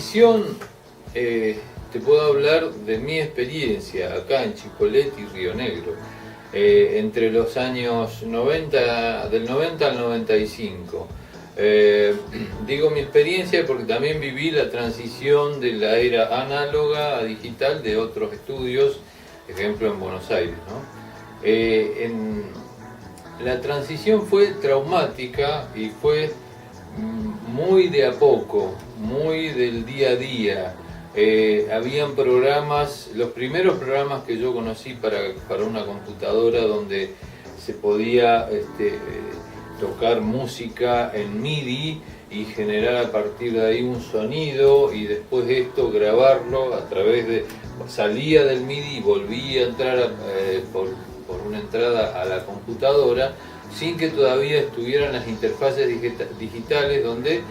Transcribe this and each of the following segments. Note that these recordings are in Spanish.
transición, te puedo hablar de mi experiencia acá en Chipoleti y Río Negro, entre los años 90, del 90 al 95. Digo mi experiencia porque también viví la transición de la era análoga a digital de otros estudios, ejemplo en Buenos Aires, ¿no? La transición fue traumática y fue muy de a poco, muy del día a día. Habían programas, los primeros programas que yo conocí para una computadora donde se podía tocar música en MIDI y generar a partir de ahí un sonido y después esto grabarlo a través de... salía del MIDI y volvía a entrar por una entrada a la computadora sin que todavía estuvieran las interfaces digitales donde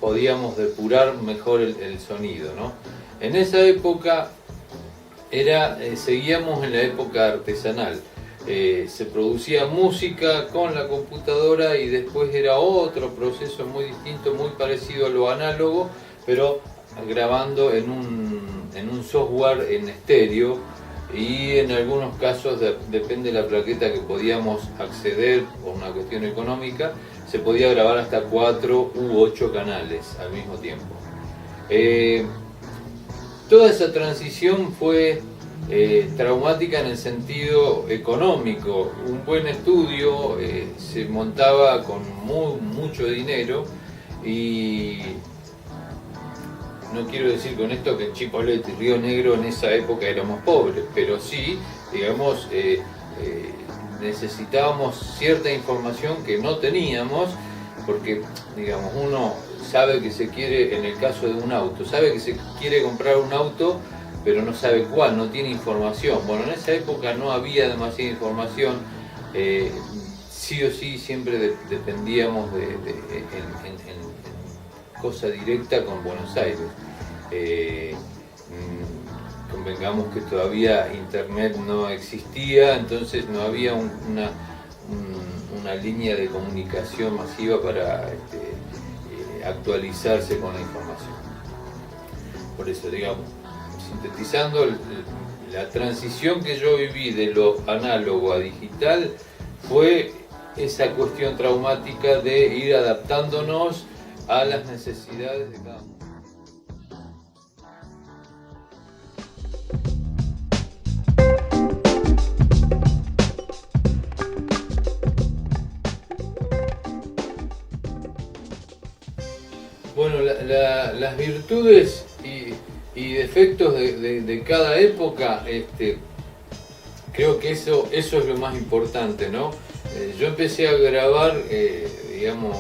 podíamos depurar mejor el sonido, ¿no? En esa época seguíamos en la época artesanal. Se producía música con la computadora y después era otro proceso muy distinto, muy parecido a lo análogo, pero grabando en un software en estéreo, y en algunos casos, depende de la plaqueta que podíamos acceder por una cuestión económica, se podía grabar hasta 4 u 8 canales al mismo tiempo. Toda esa transición fue traumática en el sentido económico. Un buen estudio se montaba con mucho dinero y no quiero decir con esto que en Chipoleti y Río Negro en esa época éramos pobres, pero sí, digamos, necesitábamos cierta información que no teníamos, porque, digamos, uno sabe que se quiere, en el caso de un auto, sabe que se quiere comprar un auto, pero no sabe cuál, no tiene información. Bueno, en esa época no había demasiada información, sí o sí siempre dependíamos en cosa directa con Buenos Aires. Convengamos que todavía internet no existía, entonces no había una línea de comunicación masiva para actualizarse con la información. Por eso, digamos, sintetizando, la transición que yo viví de lo análogo a digital fue esa cuestión traumática de ir adaptándonos a las necesidades de cada uno. Bueno, las virtudes y defectos de cada época, creo que eso es lo más importante, ¿no? Yo empecé a grabar, digamos,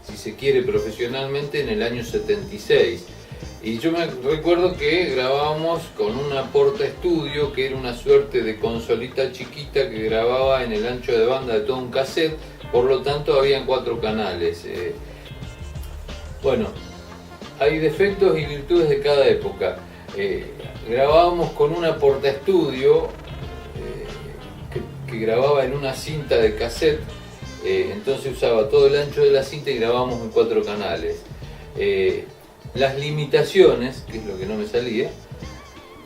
si se quiere profesionalmente, en el año 76. Y yo me recuerdo que grabábamos con una Porta Studio, que era una suerte de consolita chiquita que grababa en el ancho de banda de todo un cassette, por lo tanto habían 4 canales. Bueno, hay defectos y virtudes de cada época. Grabábamos con una Porta Studio que grababa en una cinta de cassette, entonces usaba todo el ancho de la cinta y grabábamos en 4 canales. Las limitaciones, que es lo que no me salía,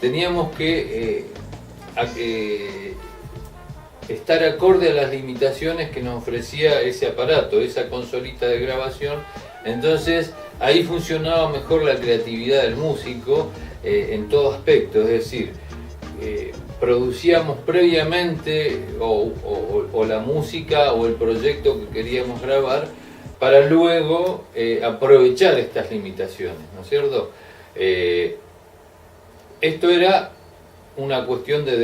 teníamos que estar acorde a las limitaciones que nos ofrecía ese aparato, esa consolita de grabación. Entonces ahí funcionaba mejor la creatividad del músico en todo aspecto, es decir, producíamos previamente o la música o el proyecto que queríamos grabar para luego aprovechar estas limitaciones, ¿no es cierto? Esto era una cuestión de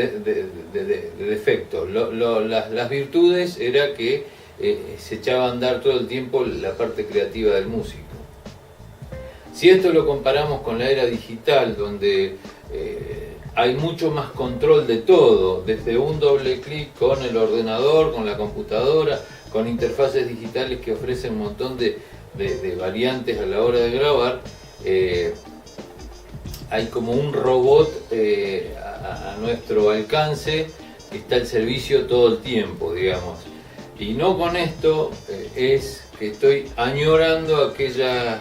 defectos. Las virtudes era que se echaba a andar todo el tiempo la parte creativa del músico. Si esto lo comparamos con la era digital, donde hay mucho más control de todo, desde un doble clic con el ordenador, con la computadora, con interfaces digitales que ofrecen un montón de variantes a la hora de grabar, hay como un robot a nuestro alcance que está al servicio todo el tiempo, digamos. Y no con esto es que estoy añorando aquella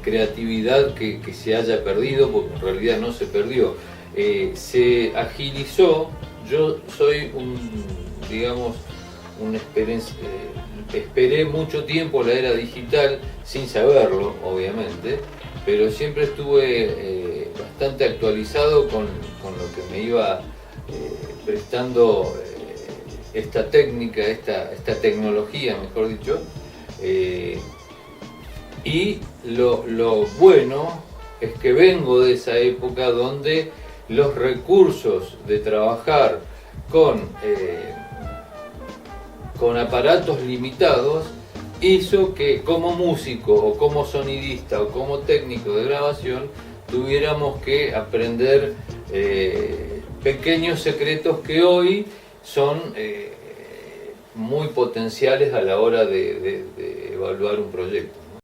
creatividad que se haya perdido, porque en realidad no se perdió. Se agilizó. Yo soy esperé mucho tiempo la era digital sin saberlo, obviamente, pero siempre estuve bastante actualizado con lo que me iba prestando esta técnica, esta tecnología, mejor dicho. Y lo bueno es que vengo de esa época donde los recursos de trabajar con aparatos limitados hizo que como músico o como sonidista o como técnico de grabación tuviéramos que aprender pequeños secretos que hoy son muy potenciales a la hora de evaluar un proyecto.